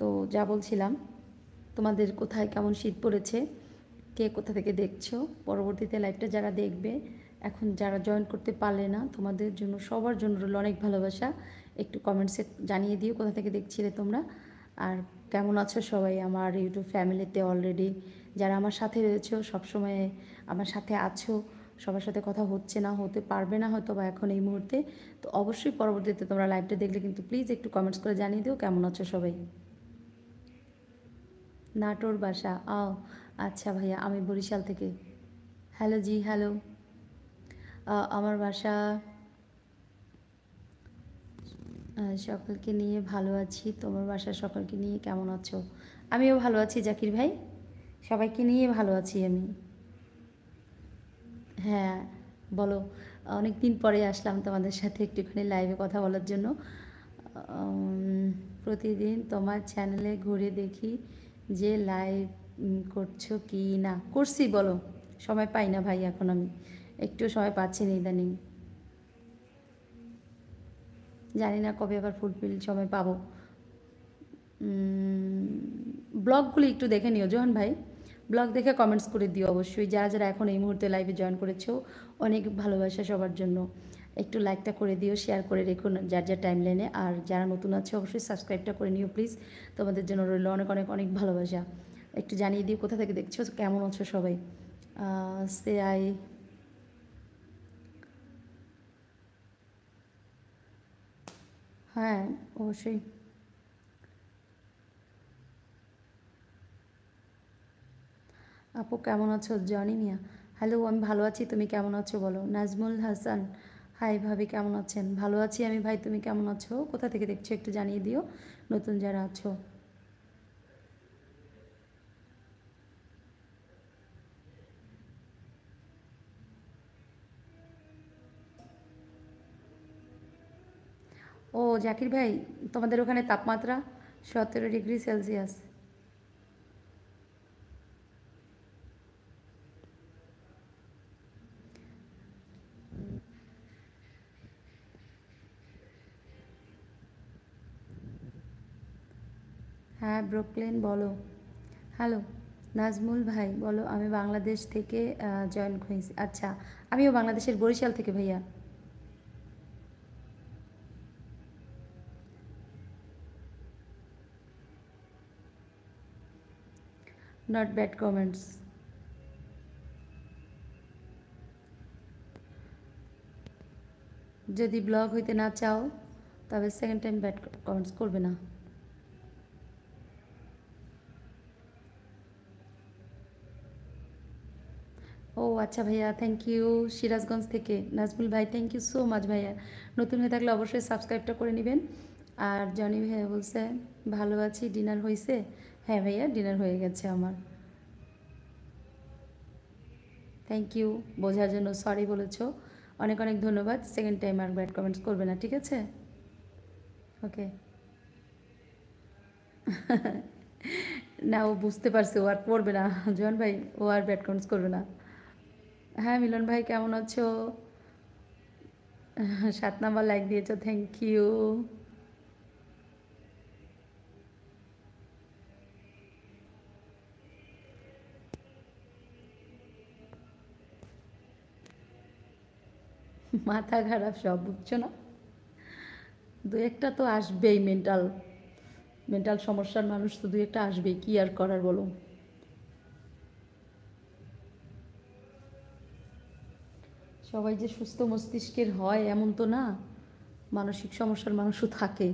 তো যা বলছিলাম, তোমাদের কোথায় কেমন শীত পড়েছে, কে কোথা থেকে দেখছো, পরবর্তীতে লাইভটা যারা দেখবে, এখন যারা জয়েন করতে পারলে না, তোমাদের জন্য সবার জন্য রইল অনেক ভালোবাসা। একটু কমেন্টসে জানিয়ে দিও কোথা থেকে দেখছিলে তোমরা, আর কেমন আছো সবাই আমার ইউটিউব ফ্যামিলিতে। অলরেডি যারা আমার সাথে রয়েছো, সবসময় আমার সাথে আছো, সবার সাথে কথা হচ্ছে না, হতে পারবে না হয়তো বা এখন এই মুহূর্তে, তো অবশ্যই পরবর্তীতে তোমরা লাইভটা দেখলে কিন্তু প্লিজ একটু কমেন্টস করে জানিয়ে দিও কেমন আছো সবাই। নাটোর বাসা, আচ্ছা ভাইয়া, আমি বরিশাল থেকে। হ্যালো জি, হ্যালো। আমার বাসা, সকলকে নিয়ে ভালো আছি। তোমার বাসার সকলকে নিয়ে কেমন আছো? আমিও ভালো আছি জাকির ভাই, সবাইকে নিয়ে ভালো আছি আমি। হ্যাঁ, বলো। অনেক দিন পরে আসলাম তোমাদের সাথে একটুখানি লাইভে কথা বলার জন্য। প্রতিদিন তোমার চ্যানেলে ঘুরে দেখি যে লাইভ করছো কি না। করছি, বলো। সময় পাই না ভাই, এখন আমি একটু সময় পাচ্ছি না ইদানিং। জানি না কবে আবার ফুলফিল সময় পাবো। ব্লগগুলি একটু দেখে নিও জোহান ভাই, ব্লগ দেখে কমেন্টস করে দিও অবশ্যই। যারা যারা এখন এই মুহূর্তে লাইভে জয়েন করেছো, অনেক ভালোবাসা সবার জন্য। একটু লাইকটা করে দিও, শেয়ার করে রেখো যার যার টাইম লাইনে। আর যারা নতুন আছে অবশ্যই সাবস্ক্রাইবটা করে নিও প্লিজ। তোমাদের জন্য রইল অনেক অনেক অনেক ভালোবাসা। একটু জানিয়ে দিও কোথা থেকে দেখছো, কেমন আছো সবাই। সে আই, হ্যাঁ অবশ্যই। আপু কেমন আছো? জনি মিয়া, হ্যালো, আমি ভালো আছি, তুমি কেমন আছো বলো। নাজমুল হাসান, হাই ভাবি, কেমন আছেন? ভালো আছি আমি ভাই, তুমি কেমন আছো? কোথা থেকে দেখছো একটু জানিয়ে দিও নতুন যারা আছো। ও জাকির ভাই, তোমাদের ওখানে তাপমাত্রা 17 ডিগ্রি সেলসিয়াস। হ্যাঁ ব্রুকলিন, বলো। হ্যালো নাজমুল ভাই, বলো। আমি বাংলাদেশ থেকে জয়েন হয়েছি। আচ্ছা, আমিও বাংলাদেশের বরিশাল থেকে ভাইয়া। Not bad comments. যদি ব্লগ হইতে না চাও তবে সেকেন্ড টাইম ব্যাড কমেন্টস করবে না। ও আচ্ছা ভাইয়া, থ্যাংক ইউ। সিরাজগঞ্জ থেকে নাজমুল ভাই, থ্যাংক ইউ সো মাচ ভাইয়া। নতুন হয়ে থাকলে অবশ্যই সাবস্ক্রাইবটা করে নেবেন। আর জনি ভাইয়া বলছে ভালো আছি, ডিনার হয়েছে? হ্যাঁ ভাইয়া, ডিনার হয়ে গেছে আমার। থ্যাংক ইউ বোঝার জন্য, সরি বলেছো, অনেক অনেক ধন্যবাদ। সেকেন্ড টাইম আর ব্যাড কমেন্টস করবে না, ঠিক আছে? ওকে। না, ও বুঝতে পারছে, ও আর করবে না। জোয়ান ভাই, ও আর ব্যাড কমেন্টস করবে না। হ্যাঁ মিলন ভাই, কেমন আছো? 7 নাম্বার লাইক দিয়েছো, থ্যাংক ইউ। মাথা খারাপ সব, বুঝছো না? দু একটা তো আসবেই, মেন্টাল মেন্টাল সমস্যার মানুষ তো দু একটা আসবেই, কি আর করার বলো। সবাই যে সুস্থ মস্তিষ্কের হয় এমন তো না, মানসিক সমস্যার মানুষও থাকে,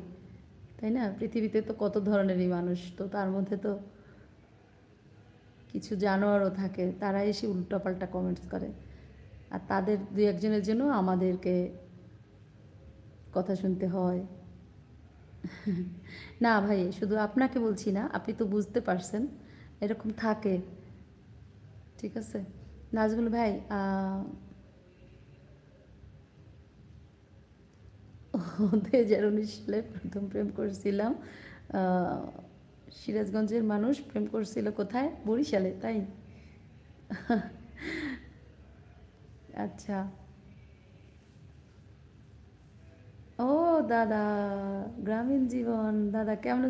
তাই না? পৃথিবীতে তো কত ধরনেরই মানুষ, তো তার মধ্যে তো কিছু জানোয়ারও থাকে, তারা এসে উল্টোপাল্টা কমেন্টস করে, আর তাদের দু একজনের জন্য আমাদেরকে কথা শুনতে হয়। না ভাই, শুধু আপনাকে বলছি না, আপনি তো বুঝতে পারছেন, এরকম থাকে, ঠিক আছে? নাজমুল ভাই, 2019 সালে প্রথম প্রেম করেছিলাম। আহ, সিরাজগঞ্জের মানুষ, প্রেম করছিল কোথায়? বরিশালে, তাই? আচ্ছা। ও দাদা, গ্রামীণ জীবন, দাদা কেমন